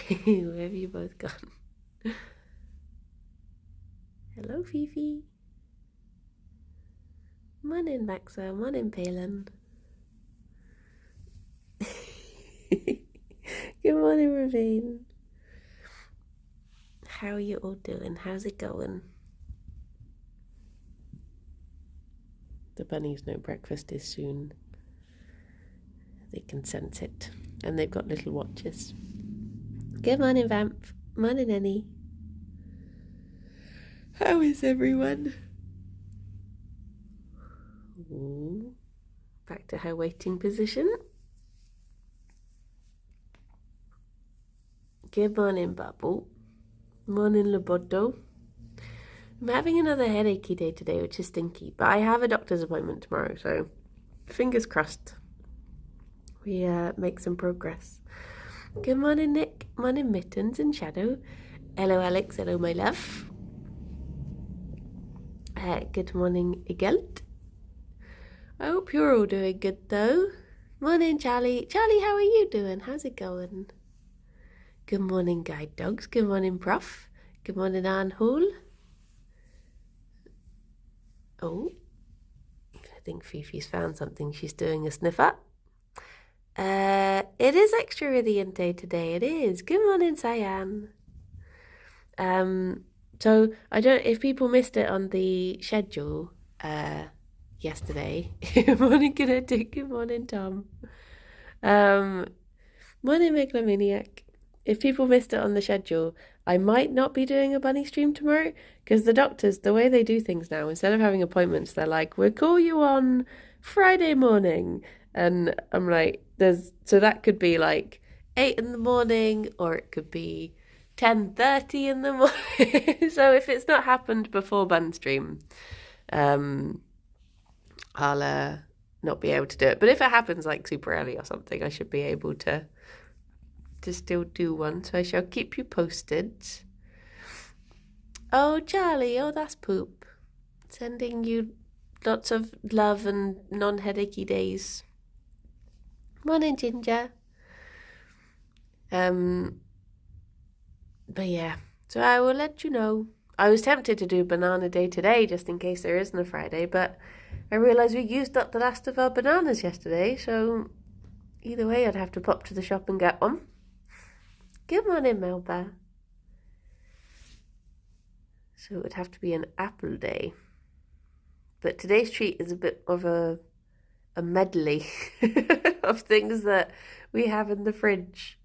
Where have you both gone? Hello, Fifi. Morning, Maxa. Morning, Palin. Good morning, Ravine. How are you all doing? How's it going? The bunnies know breakfast is soon. They can sense it. And they've got little watches. Good morning, Vamp. Morning, Annie. How is everyone? Ooh. Back to her waiting position. Good morning, Bubble. Morning, Loboto. I'm having another headachy day today, which is stinky. But I have a doctor's appointment tomorrow, so fingers crossed we make some progress. Good morning, Nick. Morning, Mittens and Shadow. Hello, Alex. Hello, my love. Good morning, Igelt. I hope you're all doing good, though. Morning, Charlie. Charlie, how are you doing? How's it going? Good morning, guide dogs. Good morning, Prof. Good morning, Anne Hall. Oh, I think Fifi's found something. She's doing a sniffer. It is extra Iridian Day today. It is. Good morning, Cyan. So I don't. If people missed it on the schedule, yesterday. Good morning, Kinetic. Good morning, Tom. Morning, Megalomaniac. If people missed it on the schedule, I might not be doing a bunny stream tomorrow because the doctors, the way they do things now, instead of having appointments, they're like, we'll call you on Friday morning. And I'm like, so that could be like 8 in the morning, or it could be 10:30 in the morning. So if it's not happened before bun stream, I'll not be able to do it. But if it happens like super early or something, I should be able to still do one. So I shall keep you posted. Oh, Charlie, oh, that's Poop. Sending you lots of love and non-headachy days. Morning, Ginger. But yeah, so I will let you know. I was tempted to do banana day today just in case there isn't a Friday, but I realised we used up the last of our bananas yesterday, so either way I'd have to pop to the shop and get one. Good morning, Melba. So it would have to be an apple day. But today's treat is a bit of a medley of things that we have in the fridge.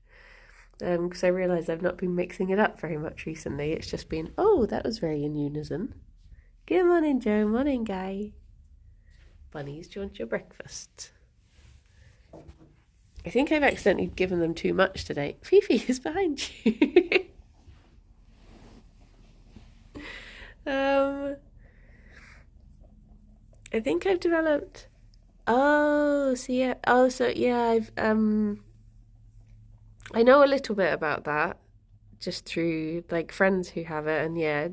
Because I realise I've not been mixing it up very much recently. It's just been, oh, that was very in unison. Good morning, Joe. Morning, Guy. Bunnies, do you want your breakfast? I think I've accidentally given them too much today. Fifi is behind you. I think I've developed... Oh, so yeah. Oh, so yeah, I've... I know a little bit about that, just through like friends who have it, and yeah,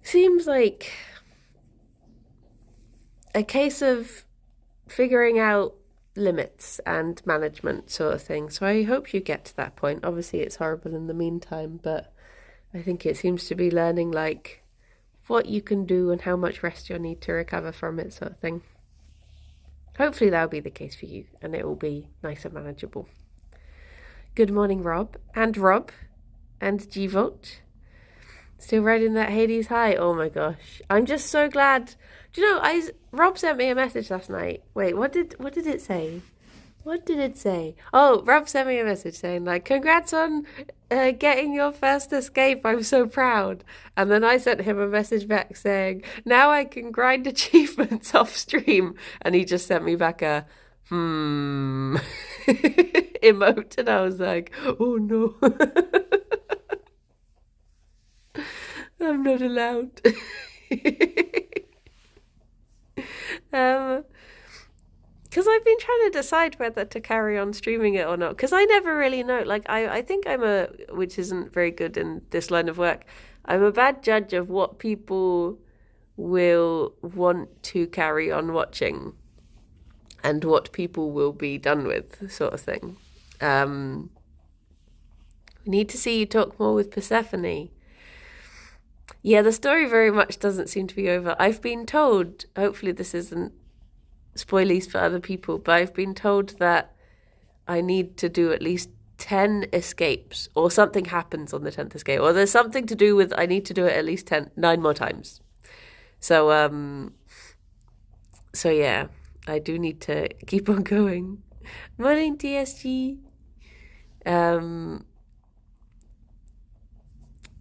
seems like a case of figuring out limits and management sort of thing. So I hope you get to that point. Obviously it's horrible in the meantime, but I think it seems to be learning like what you can do and how much rest you'll need to recover from it sort of thing. Hopefully that'll be the case for you and it will be nice and manageable. Good morning, Rob and G-Vote. Still riding that Hades high. Oh my gosh. I'm just so glad. Do you know, Rob sent me a message last night. Wait, what did it say? What did it say? Oh, Rob sent me a message saying like, congrats on getting your first escape. I'm so proud. And then I sent him a message back saying, now I can grind achievements off stream. And he just sent me back a emote, and I was like, oh no. I'm not allowed. Because I've been trying to decide whether to carry on streaming it or not, because I never really know. Like I think which isn't very good in this line of work, I'm a bad judge of what people will want to carry on watching and what people will be done with, sort of thing. We need to see you talk more with Persephone. Yeah, the story very much doesn't seem to be over. I've been told, hopefully this isn't spoilies for other people, but I've been told that I need to do at least 10 escapes, or something happens on the 10th escape, or there's something to do with I need to do it at least 9 more times. So so yeah, I do need to keep on going. Morning, TSG.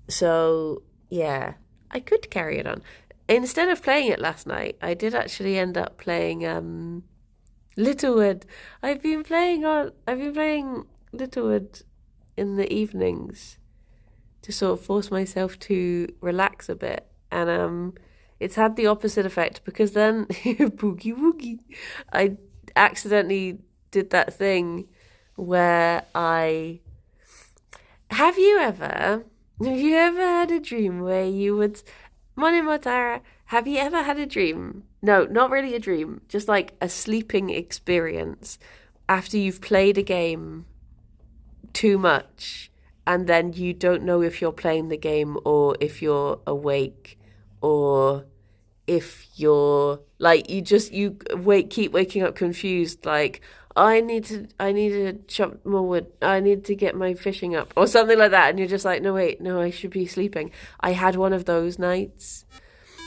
So yeah, I could carry it on. Instead of playing it last night, I did actually end up playing Littlewood. I've been playing Littlewood in the evenings to sort of force myself to relax a bit. And it's had the opposite effect, because then boogie woogie, I accidentally did that thing where have you ever had a dream where you would Morning Motara, have you ever had a dream? No, not really a dream, just like a sleeping experience after you've played a game too much and then you don't know if you're playing the game or if you're awake, or if you're like keep waking up confused, like I need to chop more wood, I need to get my fishing up, or something like that, and you're just like, no wait, no, I should be sleeping. I had one of those nights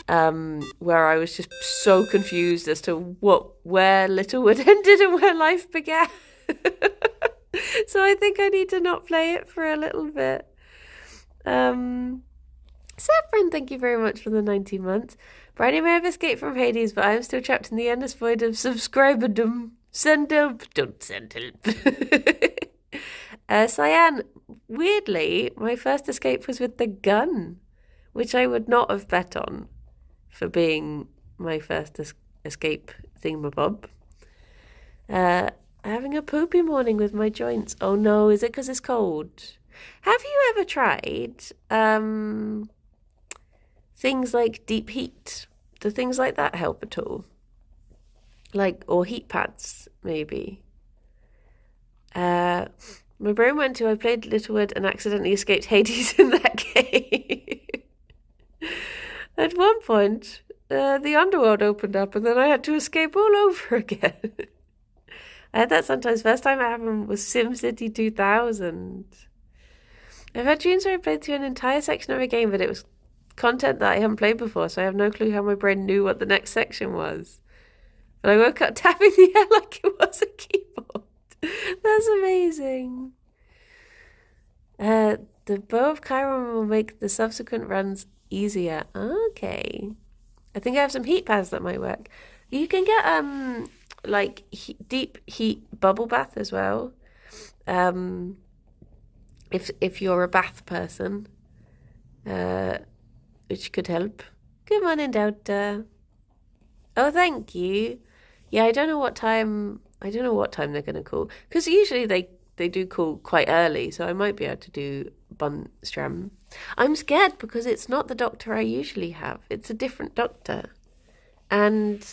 where I was just so confused as to where Littlewood ended and where life began. So I think I need to not play it for a little bit. Saffron, thank you very much for the 19 months. Briny may have escaped from Hades, but I am still trapped in the endless void of subscriberdom. Send help, don't send help. Cyan, weirdly, my first escape was with the gun, which I would not have bet on for being my first escape thingamabob. Having a poopy morning with my joints. Oh no, is it because it's cold? Have you ever tried things like deep heat? Do things like that help at all? Or heat pads, maybe. My brain went to I played Littlewood and accidentally escaped Hades in that game. At one point, the underworld opened up and then I had to escape all over again. I had that sometimes. First time it happened was SimCity 2000. I've had dreams where I played through an entire section of a game, but it was content that I haven't played before, so I have no clue how my brain knew what the next section was. But I woke up tapping the air like it was a keyboard. That's amazing. The Bow of Chiron will make the subsequent runs easier. Okay. I think I have some heat pads that might work. You can get deep heat bubble bath as well. If you're a bath person, which could help. Good morning, Delta. Oh, thank you. Yeah, I don't know what time they're going to call, because usually they do call quite early, so I might be able to do Bunstram. I'm scared because it's not the doctor I usually have. It's a different doctor. And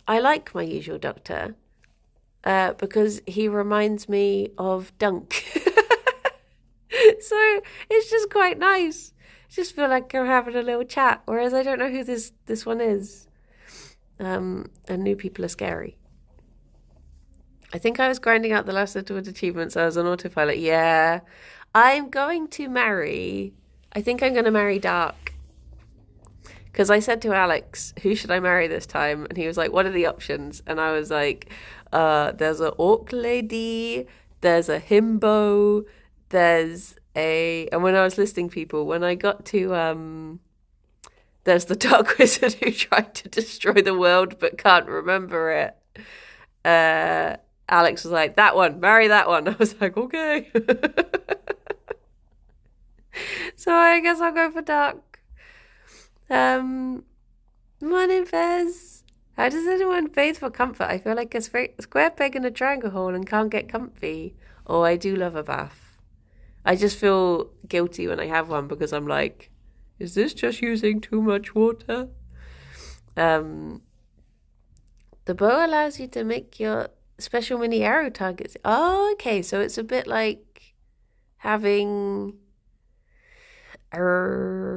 I like my usual doctor because he reminds me of Dunk. So it's just quite nice. I just feel like I'm having a little chat, whereas I don't know who this one is. And new people are scary. I think I was grinding out the last Littlewood achievements. I was on autopilot. Yeah. I think I'm going to marry Dark. Because I said to Alex, who should I marry this time? And he was like, what are the options? And I was like, there's an orc lady, there's a himbo, and when I was listing people, when I got to, there's the dark wizard who tried to destroy the world but can't remember it. Alex was like, that one, marry that one. I was like, okay. So I guess I'll go for Dark. Morning, Fez. How does anyone bathe for comfort? I feel like a square peg in a triangle hole and can't get comfy. Oh, I do love a bath. I just feel guilty when I have one because I'm like, is this just using too much water? The bow allows you to make your special mini arrow targets. Oh, okay. So it's a bit like having Atheno.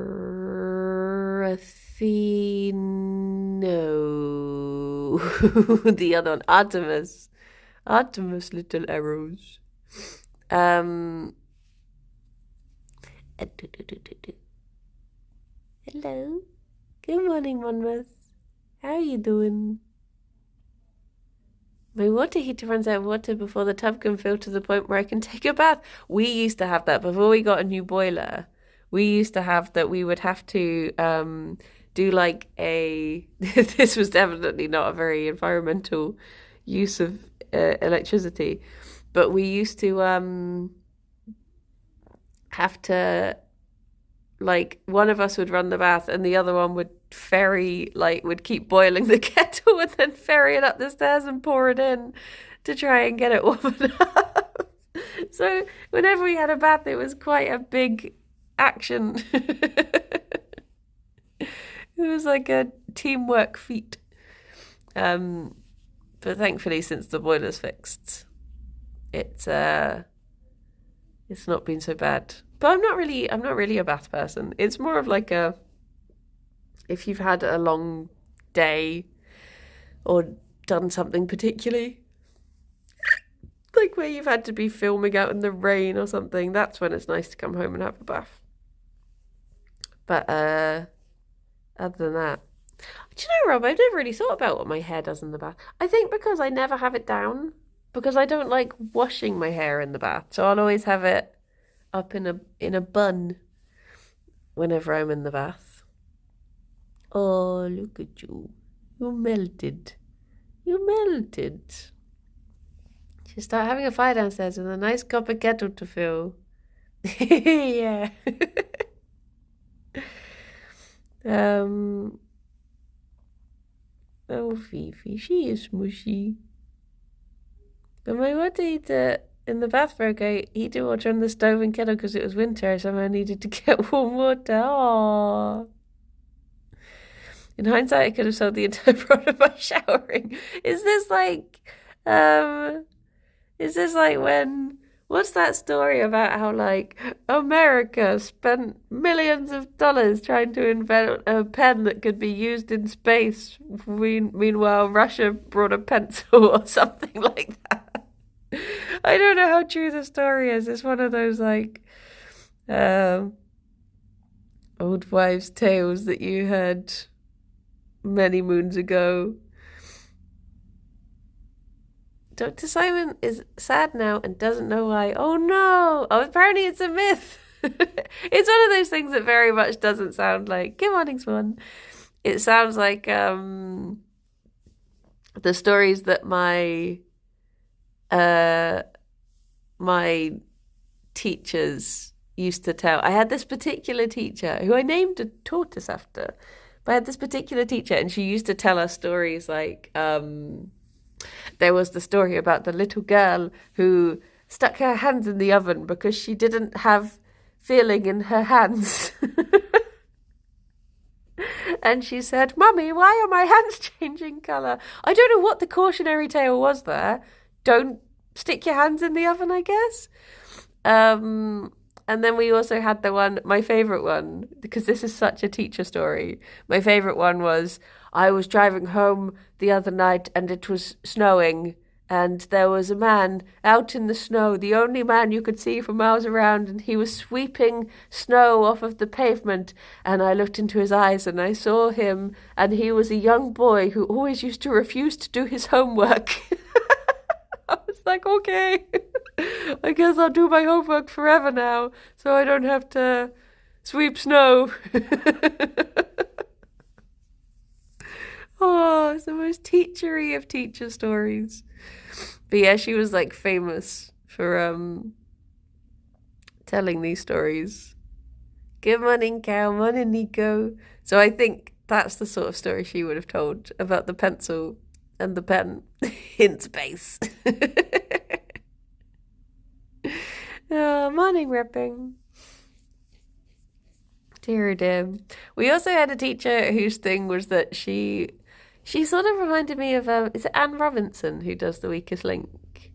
The other one, Artemis. Artemis little arrows. Hello. Good morning, Monmouth. How are you doing? My water heater runs out of water before the tub can fill to the point where I can take a bath. We used to have that before we got a new boiler. We used to have that we would have to do like a... This was definitely not a very environmental use of electricity. But we used to have to... Like, one of us would run the bath and the other one would would keep boiling the kettle and then ferry it up the stairs and pour it in to try and get it warm enough. So whenever we had a bath, it was quite a big action. It was like a teamwork feat. But thankfully, since the boiler's fixed, it's not been so bad. But I'm not really a bath person. It's more of like if you've had a long day or done something particularly, like where you've had to be filming out in the rain or something, that's when it's nice to come home and have a bath. But other than that, do you know, Rob, I've never really thought about what my hair does in the bath. I think because I never have it down, because I don't like washing my hair in the bath, so I'll always have it up in a bun whenever I'm in the bath. Oh, look at you. You melted. You melted. Should start having a fire downstairs with a nice copper kettle to fill. Yeah. Oh, Fifi, she is smushy. But my water heater in the bath broke. I heated water on the stove and kettle because it was winter. I somehow needed to get warm water. Aww. In hindsight, I could have sold the entire product by showering. Is this like when, what's that story about how like America spent millions of dollars trying to invent a pen that could be used in space? Meanwhile, Russia brought a pencil or something like that. I don't know how true the story is. It's one of those like old wives' tales that you heard many moons ago. Dr. Simon is sad now and doesn't know why. Oh no! Oh, apparently it's a myth. It's one of those things that very much doesn't sound like Good Morning Swan. It sounds like the stories that my teachers used to tell. I had this particular teacher who I named a tortoise after. But I had this particular teacher and she used to tell us stories like there was the story about the little girl who stuck her hands in the oven because she didn't have feeling in her hands. And she said, "Mummy, why are my hands changing colour?" I don't know what the cautionary tale was there. Don't stick your hands in the oven, I guess. And then we also had the one, my favourite one, because this is such a teacher story. My favourite one was, I was driving home the other night and it was snowing and there was a man out in the snow, the only man you could see for miles around, and he was sweeping snow off of the pavement, and I looked into his eyes and I saw him, and he was a young boy who always used to refuse to do his homework. I was like, okay, I guess I'll do my homework forever now, so I don't have to sweep snow. Oh, it's the most teachery of teacher stories. But yeah, she was like famous for telling these stories. Good morning, Cal. Morning, Nico. So I think that's the sort of story she would have told about the pencil and the pen in space. Oh, morning, ripping. Dear, dear. We also had a teacher whose thing was that she sort of reminded me of, is it Anne Robinson who does The Weakest Link?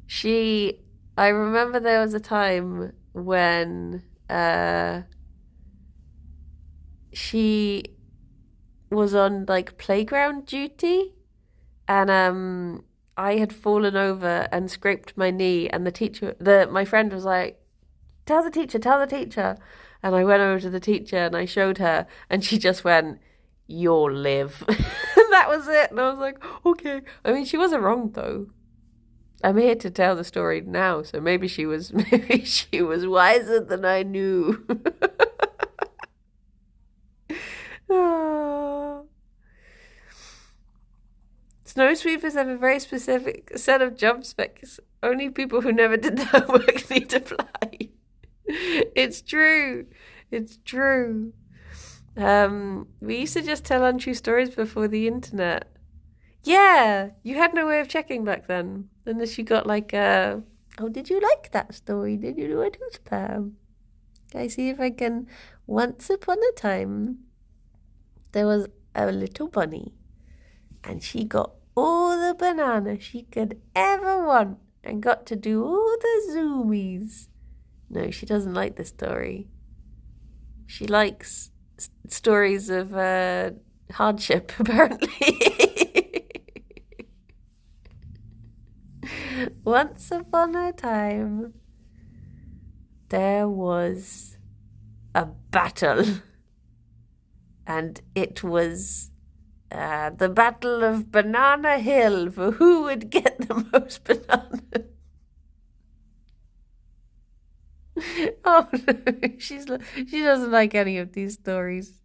She I remember there was a time when she was on like playground duty, and I had fallen over and scraped my knee, and my friend was like, tell the teacher. And I went over to the teacher and I showed her, and she just went, "You'll live." And that was it. And I was like, okay. I mean, she wasn't wrong though. I'm here to tell the story now, so maybe she was maybe she was wiser than I knew. Ah. Snow sweepers have a very specific set of job specs. Only people who never did the homework need to apply. It's true. It's true. We used to just tell untrue stories before the internet. Yeah, you had no way of checking back then, unless you got like oh, did you like that story? Did you do a tooth spam? Can I see if I can? Once upon a time, there was a little bunny, and she got all the bananas she could ever want, and got to do all the zoomies. No, she doesn't like this story. She likes stories of hardship, apparently. Once upon a time, there was a battle, and it was the Battle of Banana Hill for who would get the most bananas. Oh no, she doesn't like any of these stories.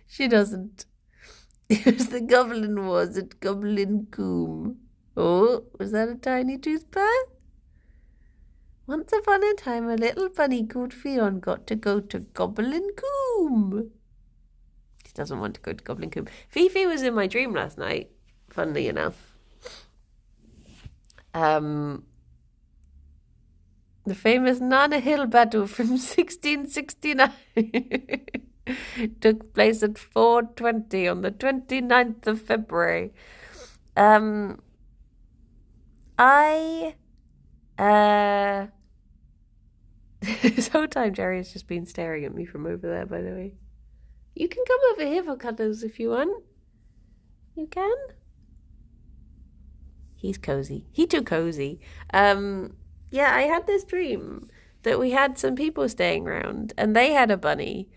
She doesn't. It was the Goblin Wars at Goblin Coombe. Oh, was that a tiny toothpick? Once upon a time, a little bunny called Ffion got to go to Goblin Coombe. She doesn't want to go to Goblin Coombe. Fifi was in my dream last night, funnily enough. The famous Nana Hill battle from 1669 took place at 4:20 on the 29th of February. This whole time Gerry has just been staring at me from over there, by the way. You can come over here for cuddles if you want. You can? He's cozy. He too cozy. Yeah, I had this dream that we had some people staying around, and they had a bunny,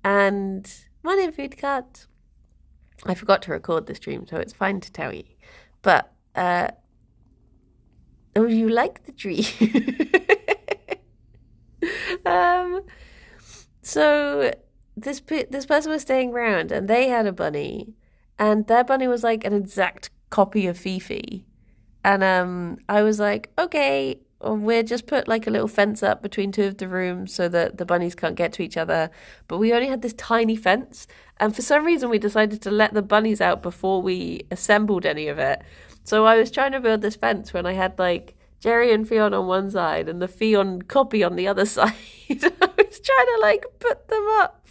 and one food cat. I forgot to record this dream, so it's fine to tell you. But oh, you like the dream? So this person was staying around, and they had a bunny, and their bunny was like an exact copy of Fifi, and I was like, okay. We'll just put like a little fence up between two of the rooms so that the bunnies can't get to each other. But we only had this tiny fence. And for some reason, we decided to let the bunnies out before we assembled any of it. So I was trying to build this fence when I had like Gerry and Ffion on one side and the Ffion copy on the other side. I was trying to like put them up.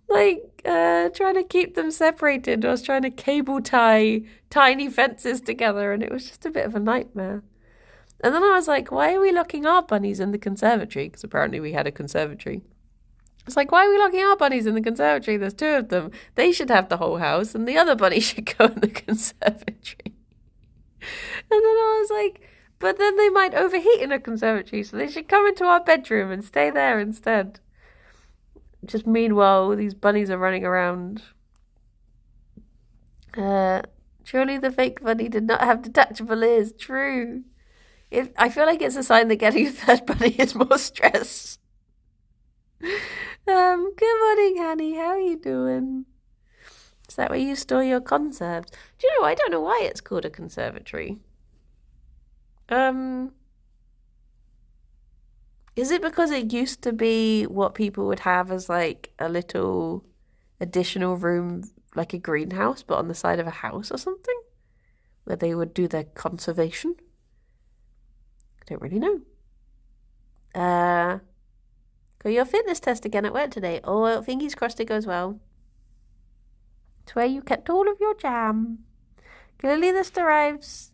Like trying to keep them separated. I was trying to cable tie tiny fences together, and it was just a bit of a nightmare. And then I was like, why are we locking our bunnies in the conservatory? Because apparently we had a conservatory. It's like, why are we locking our bunnies in the conservatory? There's two of them. They should have the whole house, and the other bunny should go in the conservatory. And then I was like, but then they might overheat in a conservatory, so they should come into our bedroom and stay there instead. Just meanwhile, these bunnies are running around. Surely the fake bunny did not have detachable ears. True. I feel like it's a sign that getting a third bunny is more stress. Good morning, honey. How are you doing? Is that where you store your conserves? Do you know, I don't know why it's called a conservatory. Is it because it used to be what people would have as like a little additional room, like a greenhouse, but on the side of a house or something? Where they would do their conservation? Don't really know. Got your fitness test again at work today. Oh, fingers crossed it goes well. It's where you kept all of your jam. Clearly this derives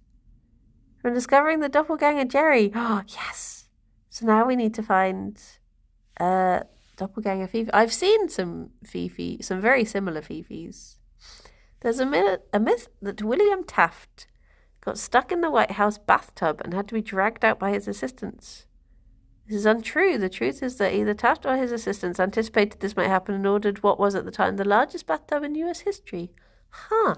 From discovering the doppelganger Gerry. Oh, yes. So now we need to find doppelganger Fifi. I've seen some Fifi, some very similar Fifis. There's a myth that William Taft got stuck in the White House bathtub and had to be dragged out by his assistants. This is untrue. The truth is that either Taft or his assistants anticipated this might happen and ordered what was at the time the largest bathtub in US history. Huh.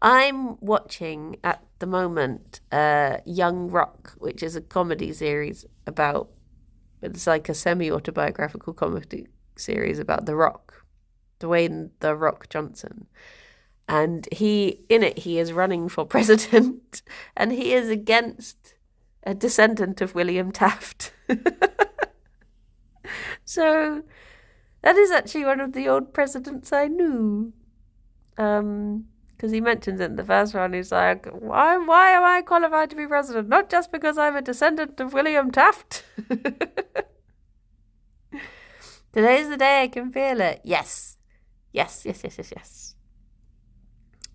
I'm watching at the moment Young Rock, which is a comedy series about, it's like a semi-autobiographical comedy series about The Rock, Dwayne The Rock Johnson. And he is running for president and he is against a descendant of William Taft. So that is actually one of the old presidents I knew. Because he mentions it in the first one. He's like, why am I qualified to be president? Not just because I'm a descendant of William Taft. Today's the day I can feel it. Yes.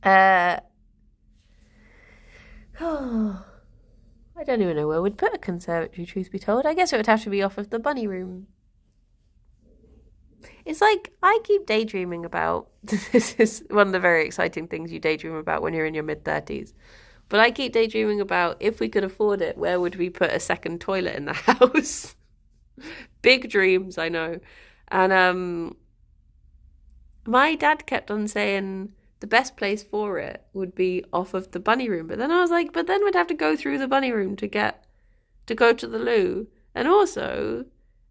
I don't even know where we'd put a conservatory, truth be told. I guess it would have to be off of the bunny room. It's like, I keep daydreaming about, this is one of the very exciting things you daydream about when you're in your mid-30s. But I keep daydreaming about, if we could afford it, where would we put a second toilet in the house? Big dreams, I know. And my dad kept on saying the best place for it would be off of the bunny room. But then I was like, but then we'd have to go through the bunny room to go to the loo. And also,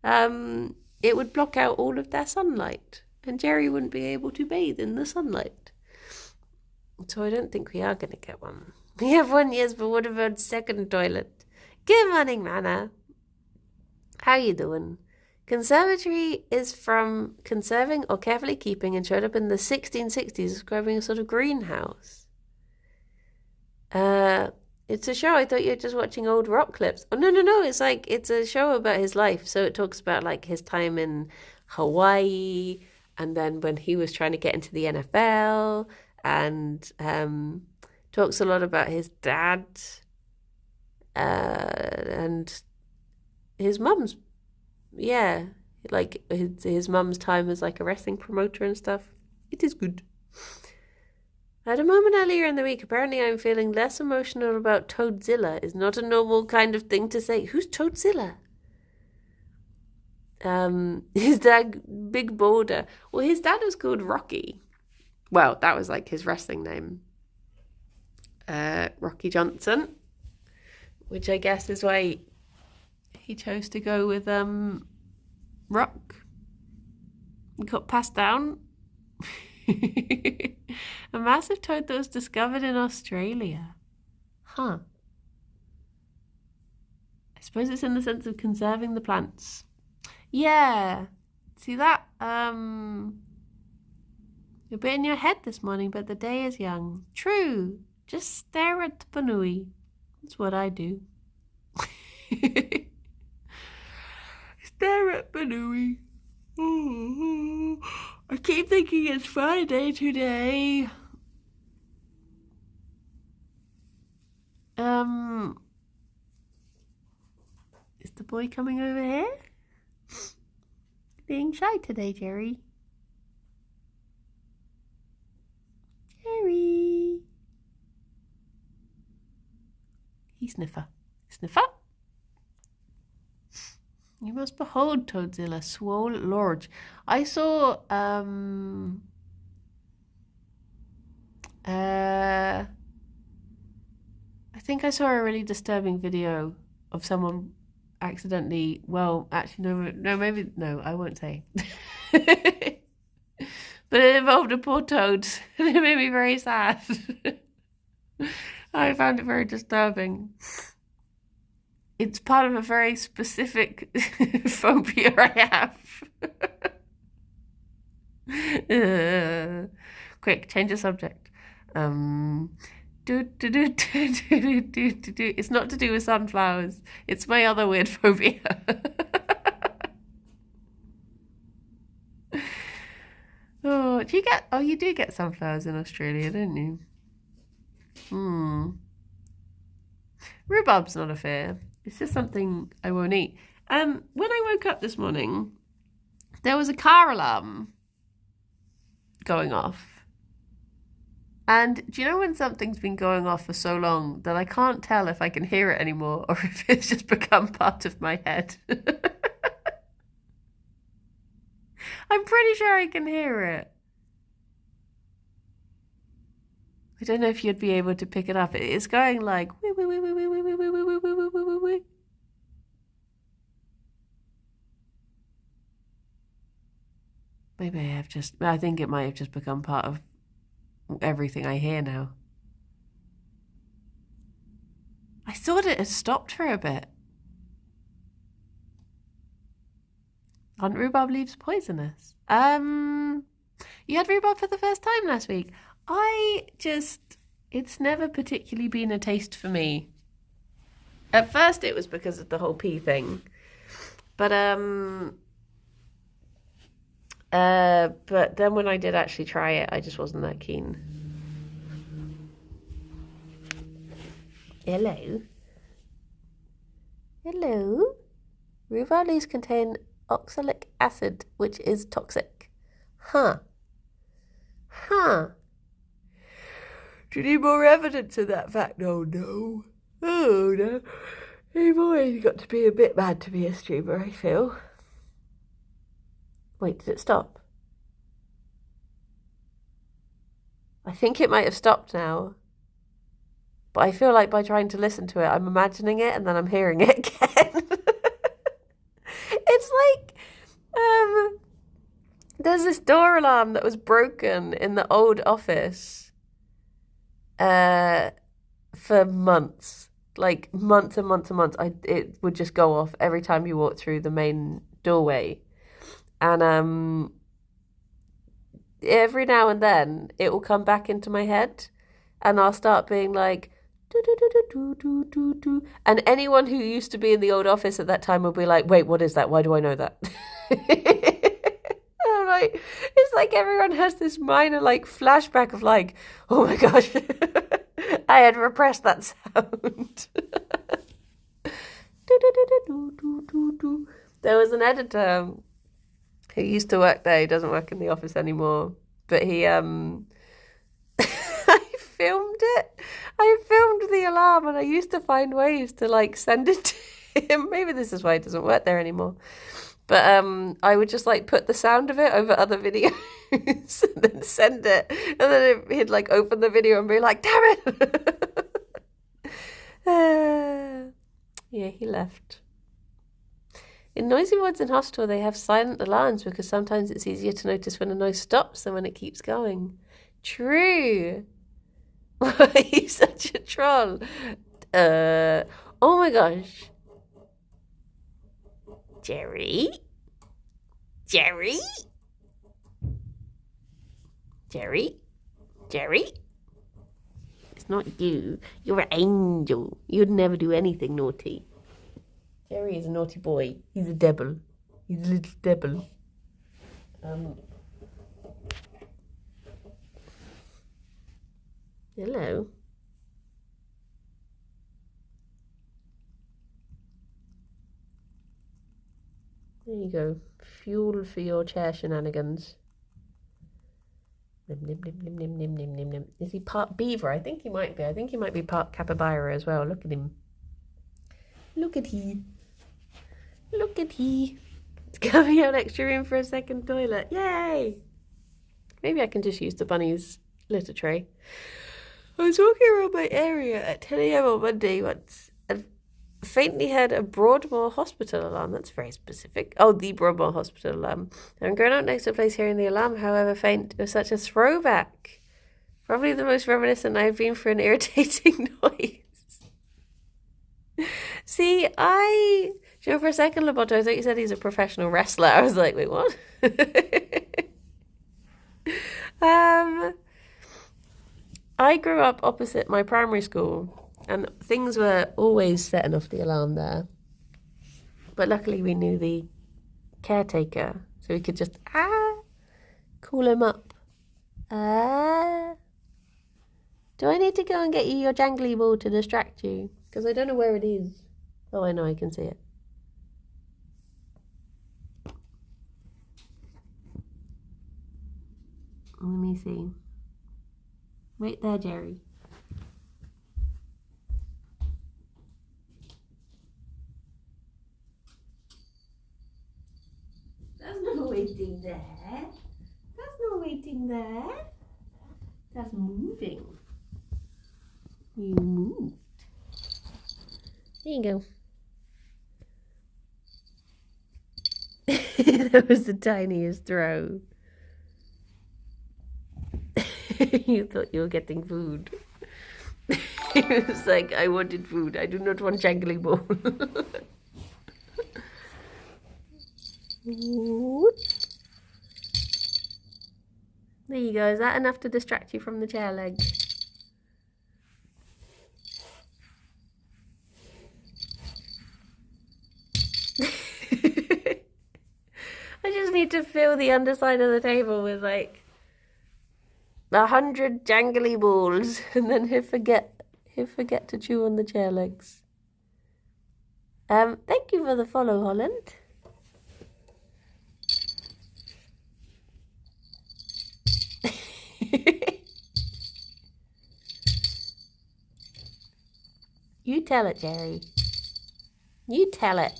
it would block out all of their sunlight. And Gerry wouldn't be able to bathe in the sunlight. So I don't think we are going to get one. We have one, yes, but what about second toilet? Good morning, Mana. How you doing? Conservatory is from conserving or carefully keeping and showed up in the 1660s, describing a sort of greenhouse. It's a show. I thought you were just watching old rock clips. Oh, no. It's a show about his life. So it talks about like his time in Hawaii and then when he was trying to get into the NFL and talks a lot about his dad and his mum's, yeah, like his mum's time as like a wrestling promoter and stuff. It is good. I had a moment earlier in the week. Apparently I'm feeling less emotional about Toadzilla. Is not a normal kind of thing to say. Who's Toadzilla? His dad, Big Boulder. Well, his dad was called Rocky. Well, that was like his wrestling name. Rocky Johnson. Which I guess is why he chose to go with Rock. He got passed down. A massive toad that was discovered in Australia. Huh. I suppose it's in the sense of conserving the plants. Yeah. See that? You're a bit in your head this morning, but the day is young. True. Just stare at the panui. That's what I do. Stare at panui. Oh, I keep thinking it's Friday today. Is the boy coming over here? Being shy today, Gerry. Gerry. He sniffer. Sniffer. You must behold Toadzilla, swole large. I saw I think I saw a really disturbing video of someone accidentally, well, actually no, I won't say. But it involved a poor toad and it made me very sad. I found it very disturbing. It's part of a very specific phobia I have. Quick, change the subject. It's not to do with sunflowers. It's my other weird phobia. You do get sunflowers in Australia, don't you? Rhubarb's not a fear. It's just something I won't eat. When I woke up this morning, there was a car alarm going off. And do you know when something's been going off for so long that I can't tell if I can hear it anymore or if it's just become part of my head? I'm pretty sure I can hear it. I don't know if you'd be able to pick it up. It's going like wee, wee, wee, wee, wee, wee, wee, wee, wee, wee, wee, wee, wee. Maybe I think it might have just become part of everything I hear now. I thought it had stopped for a bit. Aren't rhubarb leaves poisonous? You had rhubarb for the first time last week. It's never particularly been a taste for me. At first it was because of the whole pea thing. But then when I did actually try it, I just wasn't that keen. Hello. Hello. Rhubarb leaves contain oxalic acid, which is toxic. Huh. Do you need more evidence of that fact? Oh, no. Oh, no. You've always got to be a bit mad to be a streamer, I feel. Wait, did it stop? I think it might have stopped now. But I feel like by trying to listen to it, I'm imagining it and then I'm hearing it again. It's like, there's this door alarm that was broken in the old office for months. Like months and months and months. It would just go off every time you walked through the main doorway. And every now and then it will come back into my head and I'll start being like, do, do, do, do, do, do, do. And anyone who used to be in the old office at that time will be like, wait, what is that? Why do I know that? I'm like, it's like everyone has this minor like flashback of like, oh my gosh, I had repressed that sound. There was an editor who used to work there. He doesn't work in the office anymore, but he I filmed the alarm, and I used to find ways to like send it to him. Maybe this is why he doesn't work there anymore. But I would just like put the sound of it over other videos and then send it, and then he'd like open the video and be like, damn it. Yeah, he left. In noisy wards in hospital, they have silent alarms because sometimes it's easier to notice when a noise stops than when it keeps going. True. Why, he's such a troll. Oh my gosh. Gerry? Gerry? Gerry? Gerry? It's not you. You're an angel. You'd never do anything naughty. Gerry is a naughty boy. He's a devil. He's a little devil. Hello. There you go. Fuel for your chair shenanigans. Nim, nim, nim, nim, nim, nim, nim, nim, nim. Is he part beaver? I think he might be. I think he might be part capybara as well. Look at him. Look at he. Look at he. It's coming out extra room for a second toilet. Yay! Maybe I can just use the bunny's litter tray. I was walking around my area at 10 a.m. on Monday once and faintly heard a Broadmoor Hospital alarm. That's very specific. Oh, the Broadmoor Hospital alarm. I'm going out next to a place hearing the alarm, however faint. It was such a throwback. Probably the most reminiscent I've been for an irritating noise. See, for a second, Loboto, I thought you said he's a professional wrestler. I was like, wait, what? I grew up opposite my primary school, and things were always setting off the alarm there. But luckily we knew the caretaker, so we could just, call him up. Do I need to go and get you your jangly ball to distract you? Because I don't know where it is. Oh, I know, I can see it. Let me see. Right there, Gerry. That's not waiting there. That's not waiting there. That's moving. You moved. There you go. That was the tiniest throw. You thought you were getting food. It was like, I wanted food. I do not want jangly ball. There you go. Is that enough to distract you from the chair leg? I just need to fill the underside of the table with like 100 jangly balls, and then he'll forget to chew on the chair legs. Thank you for the follow, Holland. You tell it, Gerry. You tell it.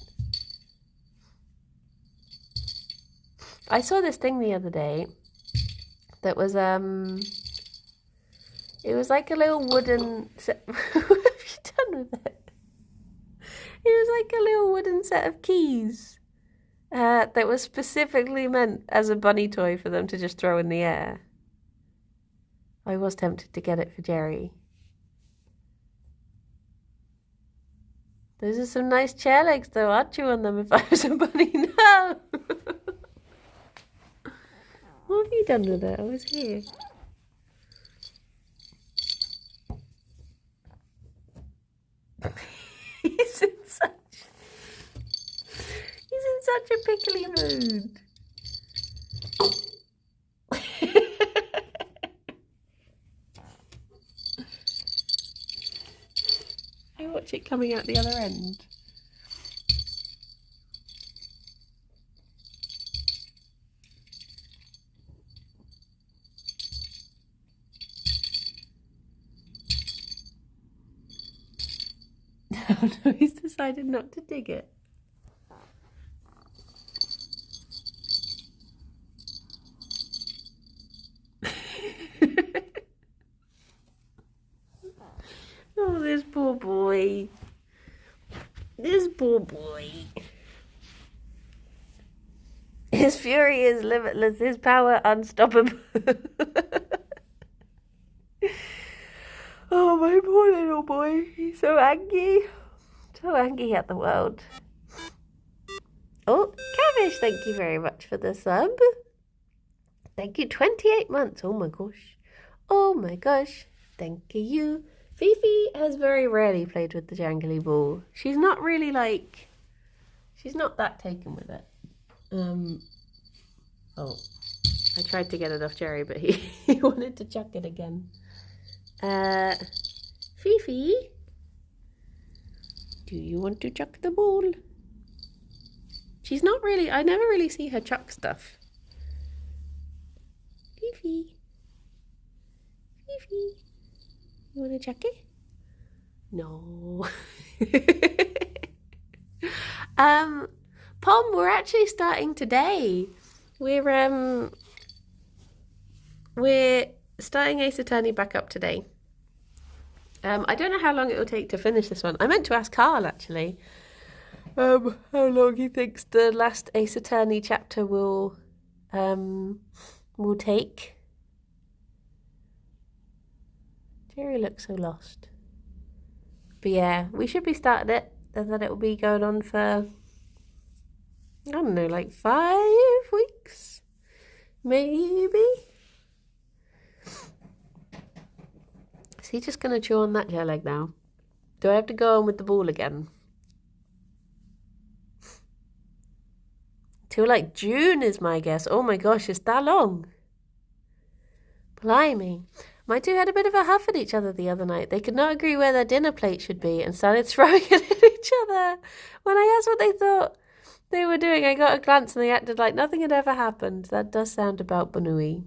I saw this thing the other day that was it was like a little wooden set. What have you done with it? It was like a little wooden set of keys that was specifically meant as a bunny toy for them to just throw in the air. I was tempted to get it for Gerry. Those are some nice chair legs though. I'd chew on them if I was a bunny. No! What have you done with it? I was here. He's in such a pickly mood. I watch it coming out the other end. Oh no, he's decided not to dig it. Oh, this poor boy. This poor boy. His fury is limitless, his power unstoppable. Oh, my poor little boy. He's so angry. So angry at the world. Oh, Cavish, thank you very much for the sub. Thank you, 28 months. Oh my gosh. Oh my gosh. Thank you. Fifi has very rarely played with the jangly ball. She's not really like... She's not that taken with it. Oh, I tried to get it off Gerry, but he wanted to chuck it again. Fifi, do you want to chuck the ball? She's not really, I never really see her chuck stuff. Fifi, Fifi, you want to chuck it? No. Pom, we're actually starting today. We're starting Ace Attorney back up today. I don't know how long it will take to finish this one. I meant to ask Carl actually how long he thinks the last Ace Attorney chapter will take. Gerry looks so lost. But yeah, we should be starting it, and then it will be going on for, I don't know, like 5 weeks, maybe. Is he just going to chew on that chair leg now? Do I have to go on with the ball again? Till like June is my guess. Oh my gosh, it's that long. Blimey. My two had a bit of a huff at each other the other night. They could not agree where their dinner plate should be and started throwing it at each other. When I asked what they thought they were doing, I got a glance and they acted like nothing had ever happened. That does sound about Banui.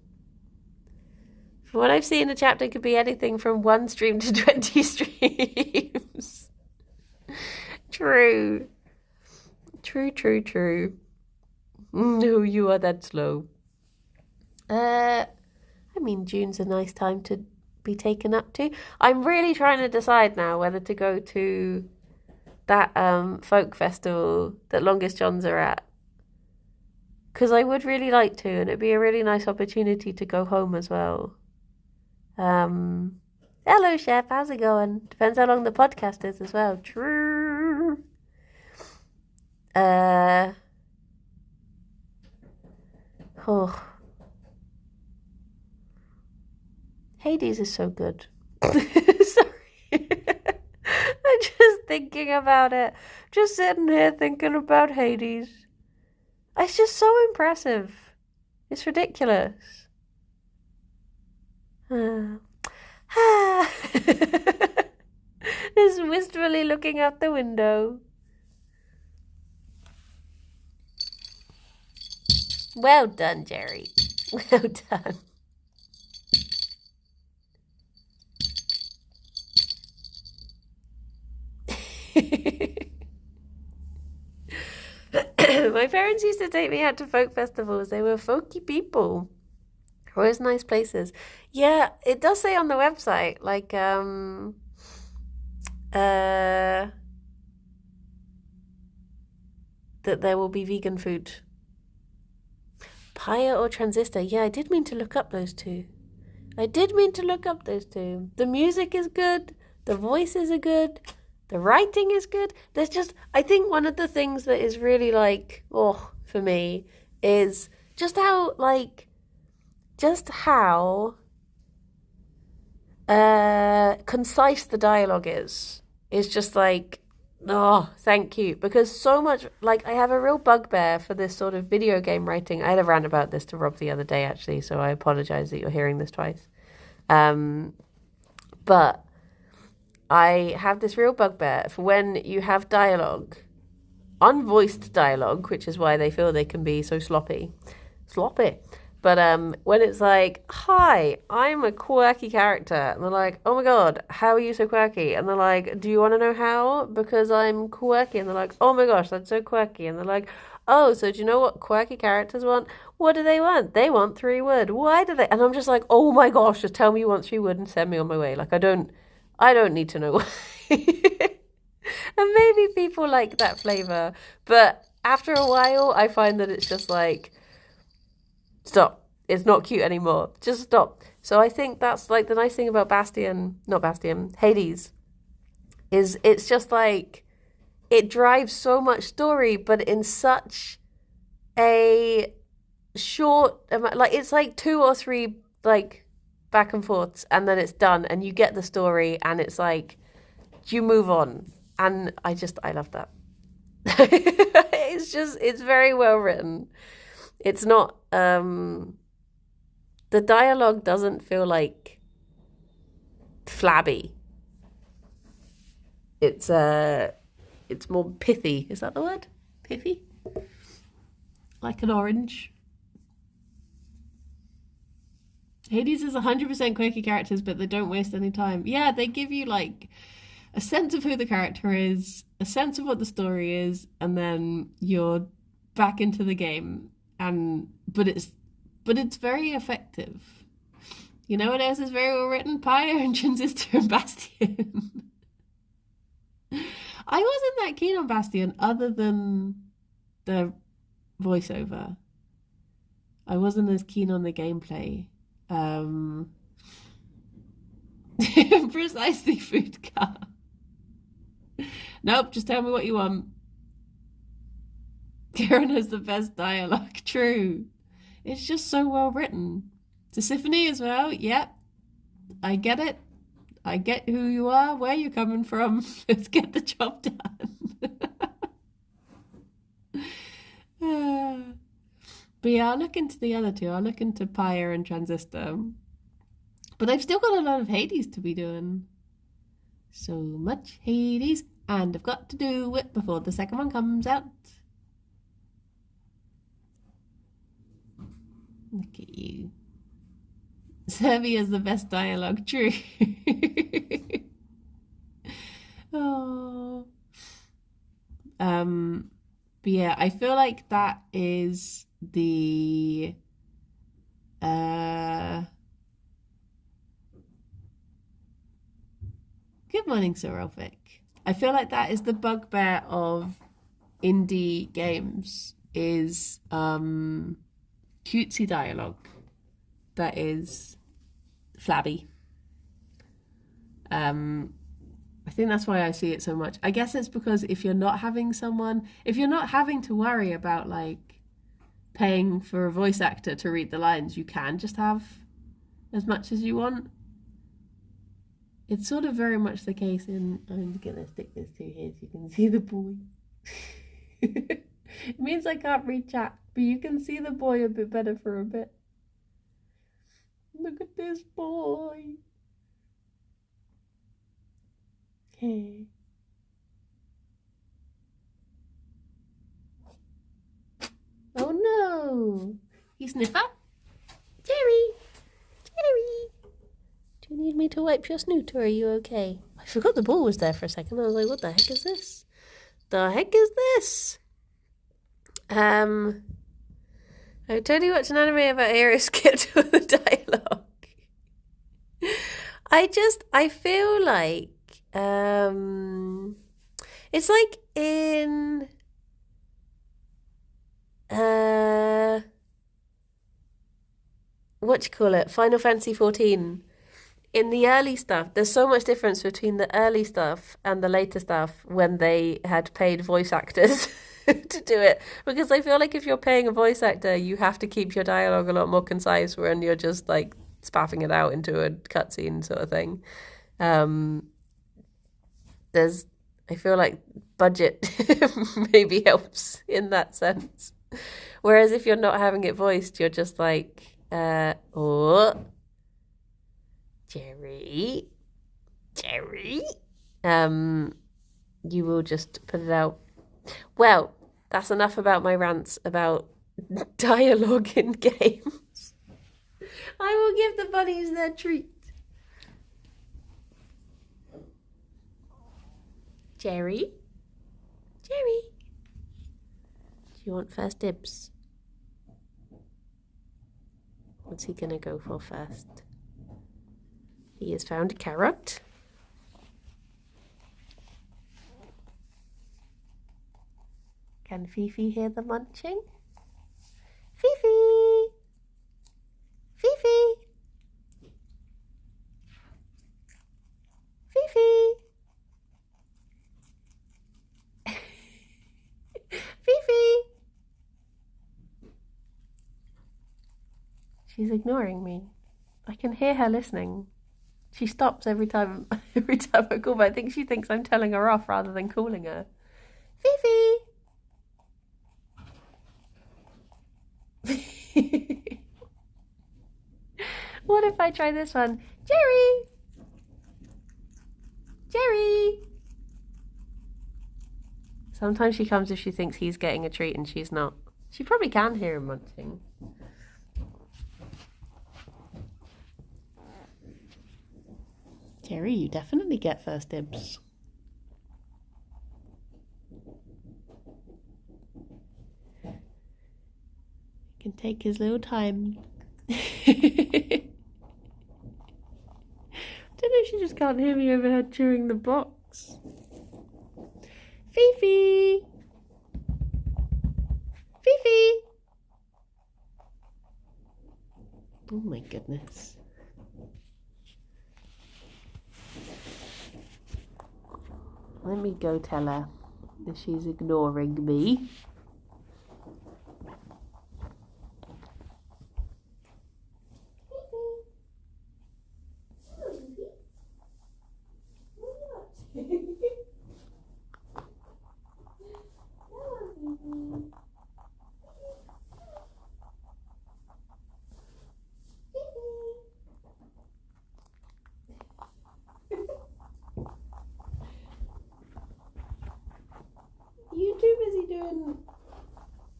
From what I've seen, a chapter could be anything from 1 stream to 20 streams. True. True. No, you are that slow. I mean, June's a nice time to be taken up to. I'm really trying to decide now whether to go to that folk festival that Longest Johns are at. Because I would really like to, and it'd be a really nice opportunity to go home as well. Hello, Chef. How's it going? Depends how long the podcast is as well. True. Oh. Hades is so good. Sorry. I'm just thinking about it. Just sitting here thinking about Hades. It's just so impressive. It's ridiculous. Just wistfully looking out the window. Well done, Gerry. Well done. My parents used to take me out to folk festivals. They were folky people. Always nice places. Yeah, it does say on the website, like, that there will be vegan food. Pyre or Transistor. Yeah, I did mean to look up those two. The music is good. The voices are good. The writing is good. There's just, I think one of the things that is really like, for me, is just how concise the dialogue is. It's just like, thank you. Because so much, like, I have a real bugbear for this sort of video game writing. I had a rant about this to Rob the other day, actually, so I apologize that you're hearing this twice. But I have this real bugbear for when you have dialogue, unvoiced dialogue, which is why they feel they can be so sloppy. But when it's like, hi, I'm a quirky character, and they're like, oh my god, how are you so quirky? And they're like, do you want to know how? Because I'm quirky. And they're like, oh my gosh, that's so quirky. And they're like, oh, so do you know what quirky characters want? What do they want? They want 3 wood. Why do they? And I'm just like, oh my gosh, just tell me you want 3 wood and send me on my way. Like, I don't need to know why. And maybe people like that flavor, but after a while, I find that it's just like, stop. It's not cute anymore. Just stop. So I think that's like the nice thing about Hades, is it's just like, it drives so much story, but in such a short amount, like it's like 2 or 3 like back and forths, and then it's done, and you get the story, and it's like, you move on. And I love that. It's very well written. It's not, the dialogue doesn't feel like flabby. It's more pithy. Is that the word? Pithy? Like an orange. Hades is 100% quirky characters, but they don't waste any time. Yeah, they give you like a sense of who the character is, a sense of what the story is, and then you're back into the game. But it's very effective. You know what else is very well written? Pyre and Transistor and Bastion. I wasn't that keen on Bastion other than the voiceover. I wasn't as keen on the gameplay. Precisely, food car. Nope, just tell me what you want. Karen has the best dialogue. True. It's just so well written. Tisiphone as well. Yep. I get it. I get who you are, where you're coming from. Let's get the job done. But yeah, I'll look into the other two. I'll look into Pyre and Transistor. But I've still got a lot of Hades to be doing. So much Hades, and I've got to do it before the second one comes out. Look at you. Serbia's the best dialogue, true. Oh. But yeah, I feel like that is the good morning, Sorelfic. I feel like that is the bugbear of indie games, is cutesy dialogue that is flabby. I think that's why I see it so much. I guess it's because if you're not having to worry about like paying for a voice actor to read the lines, you can just have as much as you want. It's sort of very much the case in, I'm gonna stick this to here so you can see the boy. It means I can't read chat, but you can see the boy a bit better for a bit. Look at this boy. Hey. Oh no! You sniffer? Gerry! Gerry! Do you need me to wipe your snoot, or are you okay? I forgot the ball was there for a second. I was like, what the heck is this? The heck is this? I totally watched an anime about hero skipped with the dialogue. I feel like it's like in what do you call it? Final Fantasy 14. In the early stuff, there's so much difference between the early stuff and the later stuff when they had paid voice actors to do it. Because I feel like if you're paying a voice actor, you have to keep your dialogue a lot more concise when you're just like spaffing it out into a cutscene sort of thing. I feel like budget maybe helps in that sense. Whereas if you're not having it voiced, you're just like, oh, Gerry, you will just put it out. Well, that's enough about my rants about dialogue in games. I will give the bunnies their treat. Gerry? Gerry? Do you want first dibs? What's he gonna go for first? He has found a carrot. Can Fifi hear the munching? Fifi! Fifi! Fifi! Fifi! She's ignoring me. I can hear her listening. She stops every time I call, but I think she thinks I'm telling her off rather than calling her. Fifi! What if I try this one? Gerry! Gerry! Sometimes she comes if she thinks he's getting a treat and she's not. She probably can hear him munching. Gerry, you definitely get first dibs. He can take his little time. I don't know if she just can't hear me over her chewing the box. Fifi! Fifi! Oh my goodness. Let me go tell her that she's ignoring me.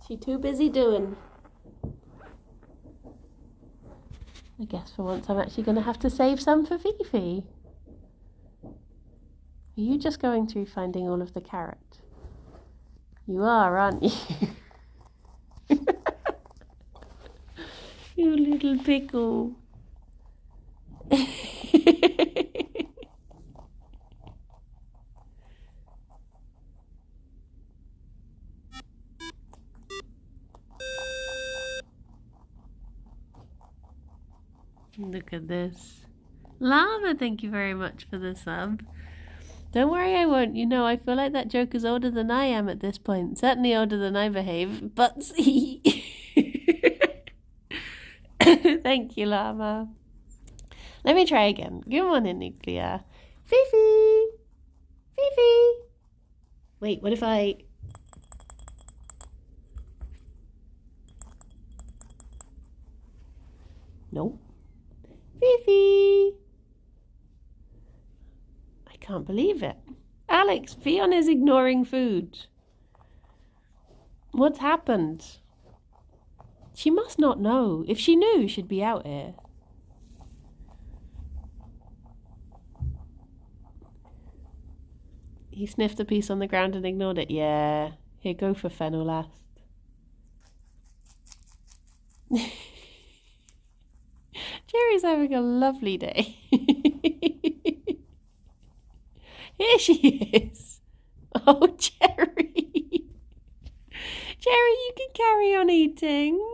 She too busy doing. I guess for once I'm actually going to have to save some for Fifi. Are you just going through finding all of the carrot? You are, aren't you? You little pickle. Look at this. Llama, thank you very much for the sub. Don't worry, I won't. You know, I feel like that joke is older than I am at this point. Certainly older than I behave, but see. Thank you, Llama. Let me try again. Good morning, Nuclear. Fifi! Fifi! Wait, what if I... Nope. Fifi! I can't believe it. Alex, Ffion is ignoring food. What's happened? She must not know. If she knew, she'd be out here. He sniffed a piece on the ground and ignored it. Yeah. Here, go for fennel last. Gerry's having a lovely day. Here she is. Oh, Gerry. Gerry, you can carry on eating.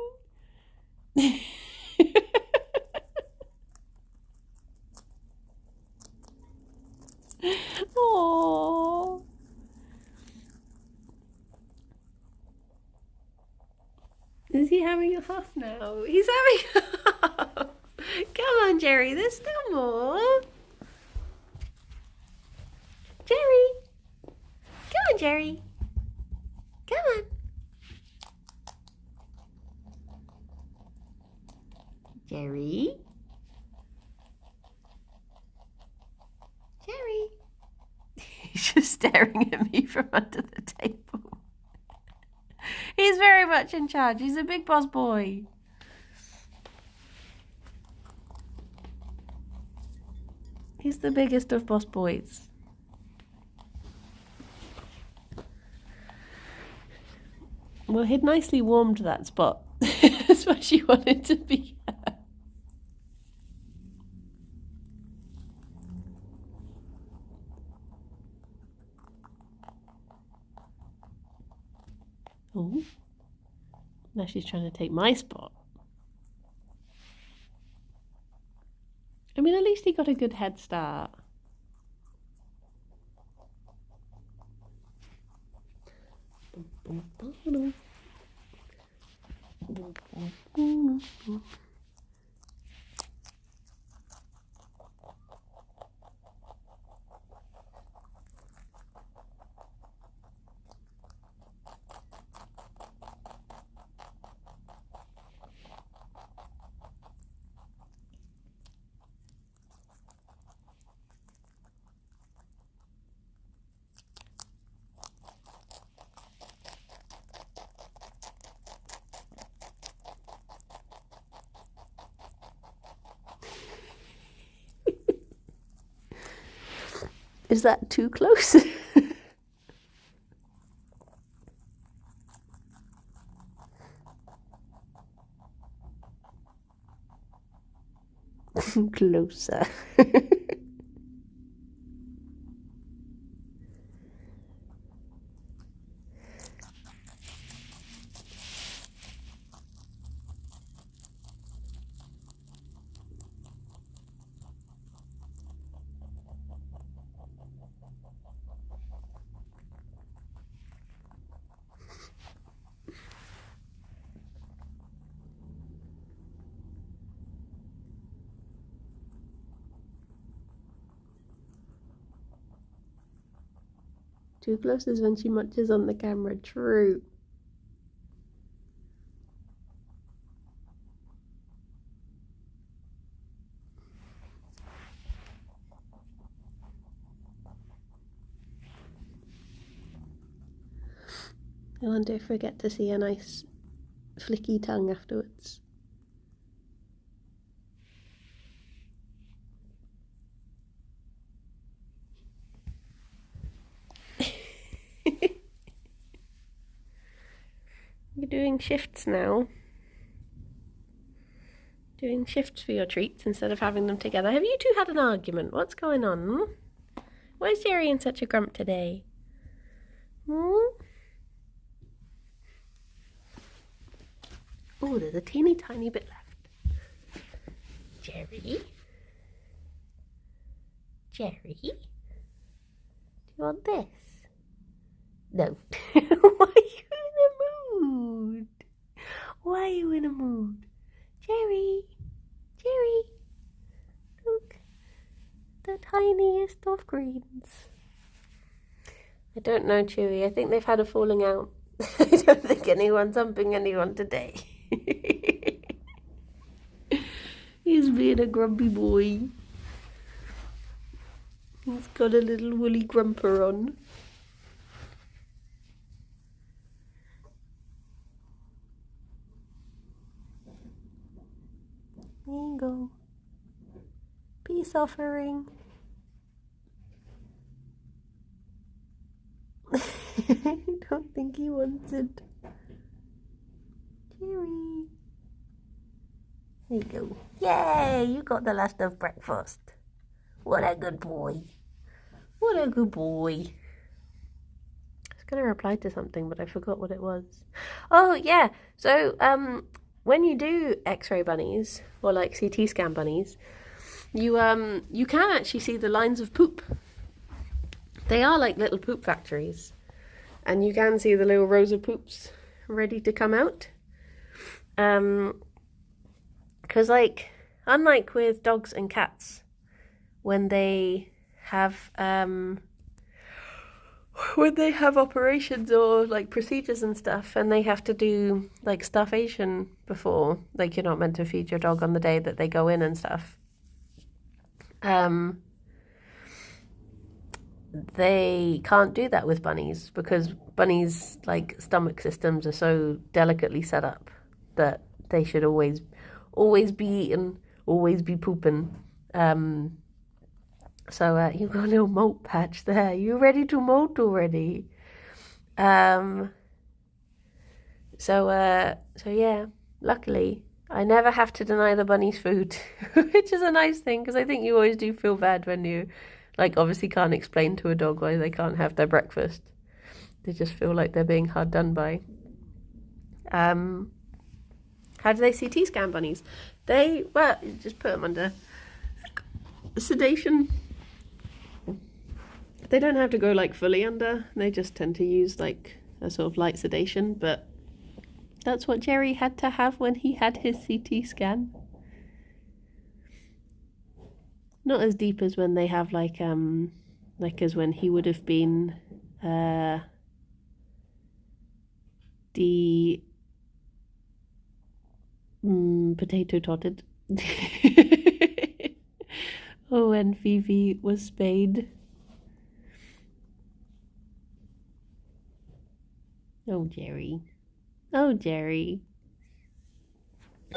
Aww. Is he having a huff now? He's having a huff. Come on, Gerry, there's still more. Gerry. Come on, Gerry. Come on. Gerry. Gerry. He's just staring at me from under the table. He's very much in charge. He's a big boss boy. He's the biggest of boss boys. Well, he'd nicely warmed that spot. That's what she wanted to be at. Oh, now she's trying to take my spot. I mean, at least he got a good head start. Is that too close? Closer. Too close is when she munches on the camera. True. I wonder if we get to see a nice flicky tongue afterwards. You're doing shifts now. Doing shifts for your treats instead of having them together. Have you two had an argument? What's going on? Why is Gerry in such a grump today? Oh, there's a teeny tiny bit left. Gerry? Gerry? Do you want this? No. Why are you in a mood? Why are you in a mood? Gerry? Gerry? Look. The tiniest of greens. I don't know, Chewy. I think they've had a falling out. I don't think anyone's humping anyone today. He's being a grumpy boy. He's got a little woolly grumper on. There you go. Peace offering. I don't think he wants it. Gerry. There you go. Yay! You got the last of breakfast. What a good boy. What a good boy. I was going to reply to something, but I forgot what it was. Oh, yeah. So, when you do X-ray bunnies, or like CT scan bunnies, you can actually see the lines of poop. They are like little poop factories. And you can see the little rows of poops ready to come out. Because unlike with dogs and cats, when they have operations or like procedures and stuff, and they have to do like starvation before, like you're not meant to feed your dog on the day that they go in and stuff. They can't do that with bunnies because bunnies' like stomach systems are so delicately set up that they should always be eating, always be pooping. So you've got a little molt patch there. You ready to molt already? So yeah, luckily I never have to deny the bunnies food, which is a nice thing because I think you always do feel bad when you obviously can't explain to a dog why they can't have their breakfast. They just feel like they're being hard done by. How do they CT scan bunnies? You just put them under sedation. They don't have to go fully under. They just tend to use a sort of light sedation, but that's what Gerry had to have when he had his CT scan. Not as deep as when they have as when he would have been potato totted. Oh, when Phoebe was spayed. Oh, Gerry. Oh, Gerry.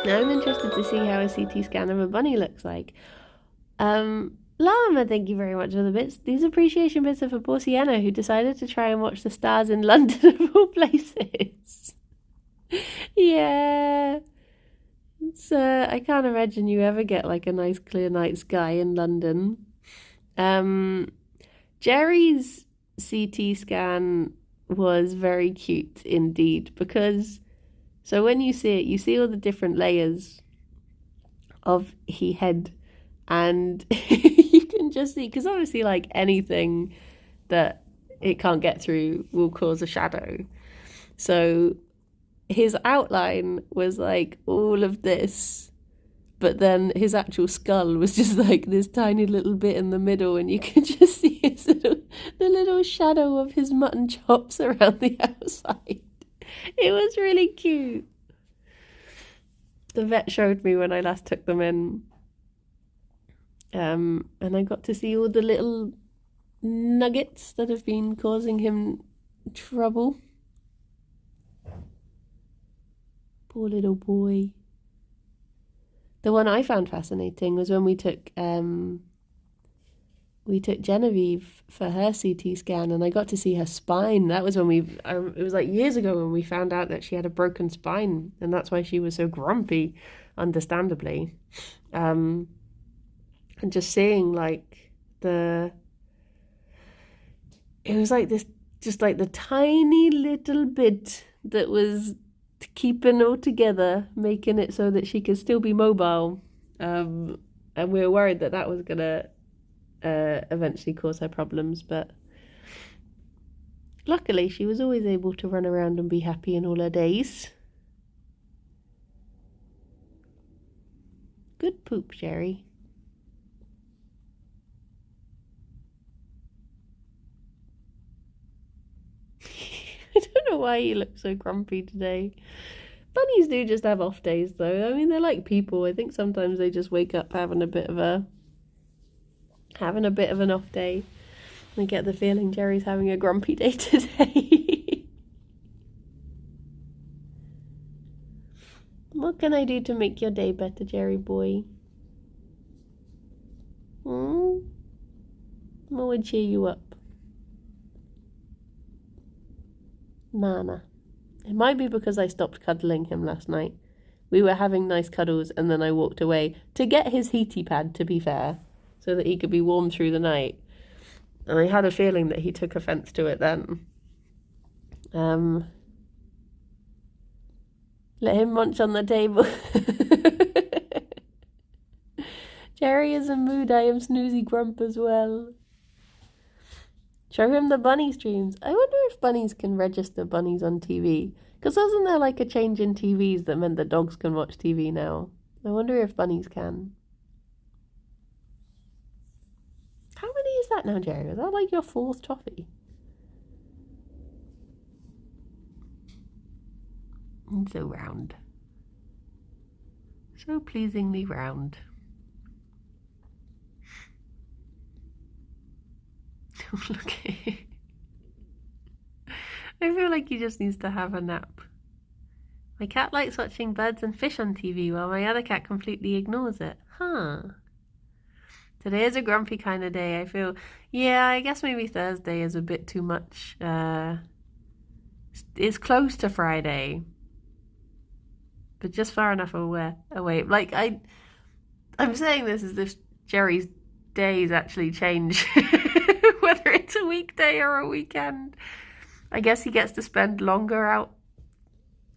Now I'm interested to see how a CT scan of a bunny looks like. Llama, thank you very much for the bits. These appreciation bits are for poor Sienna, who decided to try and watch the stars in London of all places. Yeah. It's, I can't imagine you ever get a nice clear night sky in London. Gerry's CT scan was very cute indeed, because so when you see it, you see all the different layers of he head, and you can just see, because obviously anything that it can't get through will cause a shadow. So his outline was all of this, but then his actual skull was just this tiny little bit in the middle, and you can just see the little shadow of his mutton chops around the outside. It was really cute. The vet showed me when I last took them in, and I got to see all the little nuggets that have been causing him trouble. Poor little boy. The one I found fascinating was when we took Genevieve for her CT scan, and I got to see her spine. That was when it was like years ago when we found out that she had a broken spine, and that's why she was so grumpy, understandably. And just seeing like it was like this, just like the tiny little bit that was keeping all together, making it so that she could still be mobile. And we were worried that was gonna eventually cause her problems, but luckily she was always able to run around and be happy in all her days. Good poop, Gerry. I don't know why you look so grumpy today. Bunnies do just have off days though. I mean, they're like people. I think sometimes they just wake up having a bit of an off day. I get the feeling Gerry's having a grumpy day today. What can I do to make your day better, Gerry boy? What would cheer you up? Nana. It might be because I stopped cuddling him last night. We were having nice cuddles and then I walked away to get his heaty pad, to be fair, so that he could be warm through the night. And I had a feeling that he took offence to it then. Let him munch on the table. Gerry is in mood. I am snoozy grump as well. Show him the bunny streams. I wonder if bunnies can register bunnies on TV. Because wasn't there like a change in TVs that meant that dogs can watch TV now? I wonder if bunnies can. How many is that now, Gerry? Is that like your 4th toffee? And so round. So pleasingly round. Look at it. I feel like he just needs to have a nap. My cat likes watching birds and fish on TV while my other cat completely ignores it. Huh. Today is a grumpy kind of day. I feel, yeah, I guess maybe Thursday is a bit too much. It's close to Friday, but just far enough away. Like I'm saying this as if Gerry's days actually change, whether it's a weekday or a weekend. I guess he gets to spend longer out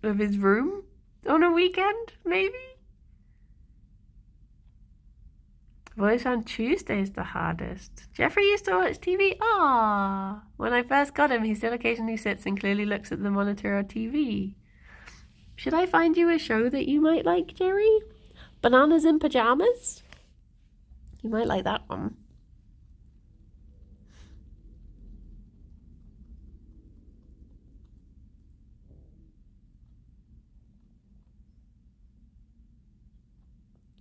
of his room on a weekend, maybe? I've always found Tuesdays the hardest. Jeffrey used to watch TV. Ah, when I first got him, he still occasionally sits and clearly looks at the monitor or TV. Should I find you a show that you might like, Gerry? Bananas in Pajamas? You might like that one.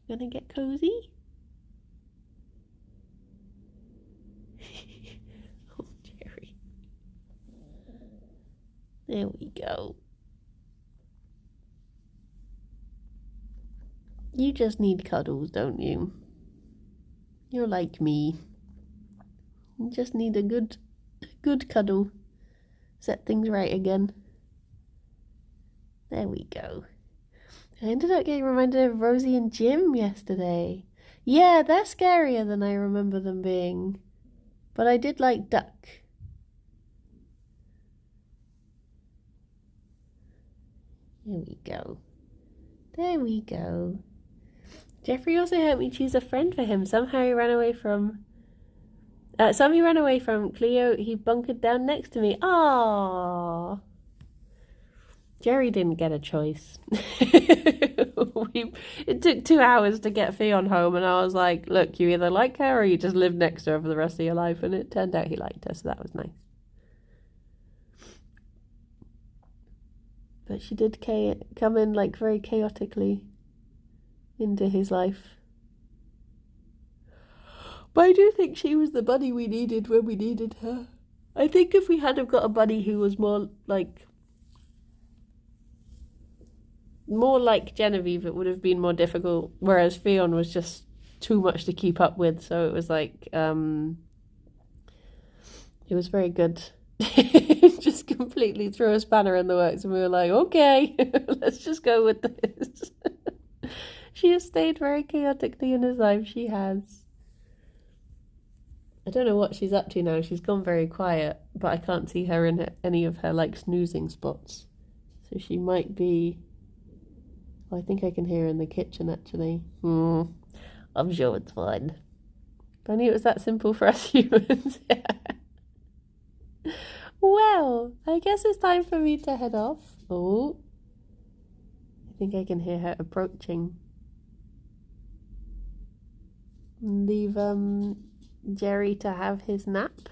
Gonna get cozy? Oh, Gerry. There we go. You just need cuddles, don't you? You're like me. You just need a good cuddle. Set things right again. There we go. I ended up getting reminded of Rosie and Jim yesterday. Yeah, they're scarier than I remember them being. But I did like Duck. There we go. There we go. Jeffrey also helped me choose a friend for him. Somehow he ran away from... some he ran away from. Cleo, he bunkered down next to me. Aww. Gerry didn't get a choice. It took 2 hours to get Ffion home, and I was like, look, you either like her or you just live next to her for the rest of your life. And it turned out he liked her, so that was nice. But she did come in like very chaotically into his life. But I do think she was the bunny we needed when we needed her. I think if we had have got a bunny who was more like more like Genevieve, it would have been more difficult, whereas Ffion was just too much to keep up with, so it was like, it was very good. Just completely threw a spanner in the works, and we were like, okay, let's just go with this. She has stayed very chaotically in his life, she has. I don't know what she's up to now. She's gone very quiet, but I can't see her in any of her like snoozing spots. So she might be. Oh, I think I can hear her in the kitchen actually. I'm sure it's fine. If I knew it was that simple for us humans. Well, I guess it's time for me to head off. Oh, I think I can hear her approaching. Leave Gerry to have his nap.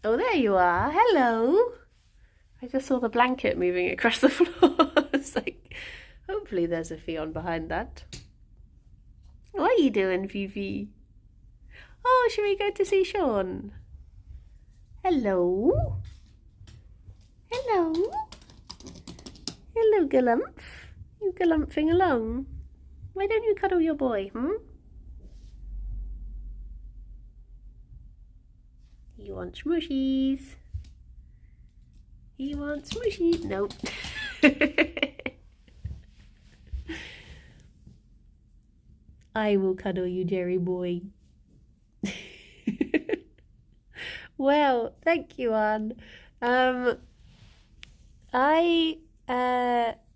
Oh, there you are. Hello. I just saw the blanket moving across the floor. It's like, hopefully there's a Ffion behind that. What are you doing, Fifi? Oh, should we go to see Sean? Hello. Hello. Hello, Galumph. You galumphing along? Why don't you cuddle your boy, He wants smooshies. He wants smooshies. Nope. I will cuddle you, Gerry boy. Well, thank you, Anne. I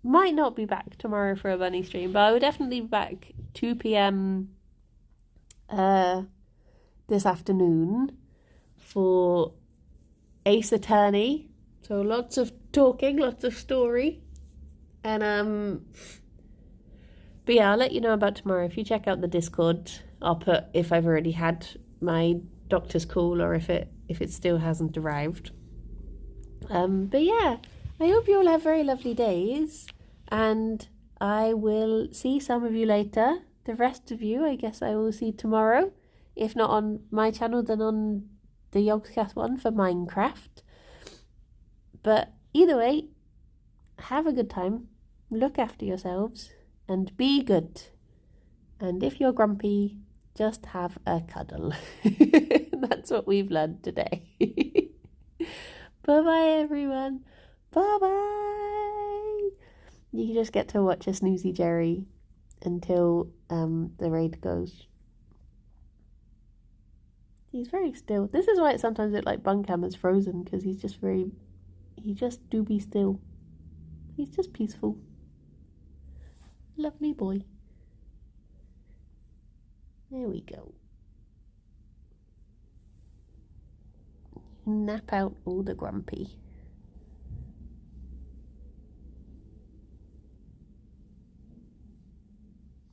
might not be back tomorrow for a bunny stream, but I will definitely be back 2 p.m. This afternoon for Ace Attorney. So lots of talking, lots of story. And but yeah, I'll let you know about tomorrow. If you check out the Discord, I'll put if I've already had my doctor's call or if it still hasn't arrived. But yeah, I hope you all have very lovely days, and I will see some of you later. The rest of you, I guess I will see tomorrow. If not on my channel, then on the Yogscast one for Minecraft. But either way, have a good time, look after yourselves, and be good. And if you're grumpy, just have a cuddle. That's what we've learned today. Bye-bye, everyone. Bye-bye. You just get to watch a snoozy Gerry until the raid goes. He's very still. This is why it sometimes looks like Buncam is frozen, because he just do be still. He's just peaceful. Lovely boy. There we go. Nap out all the grumpy.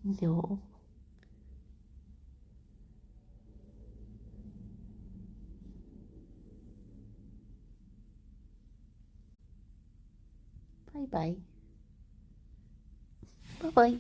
No. Bye-bye. Bye-bye.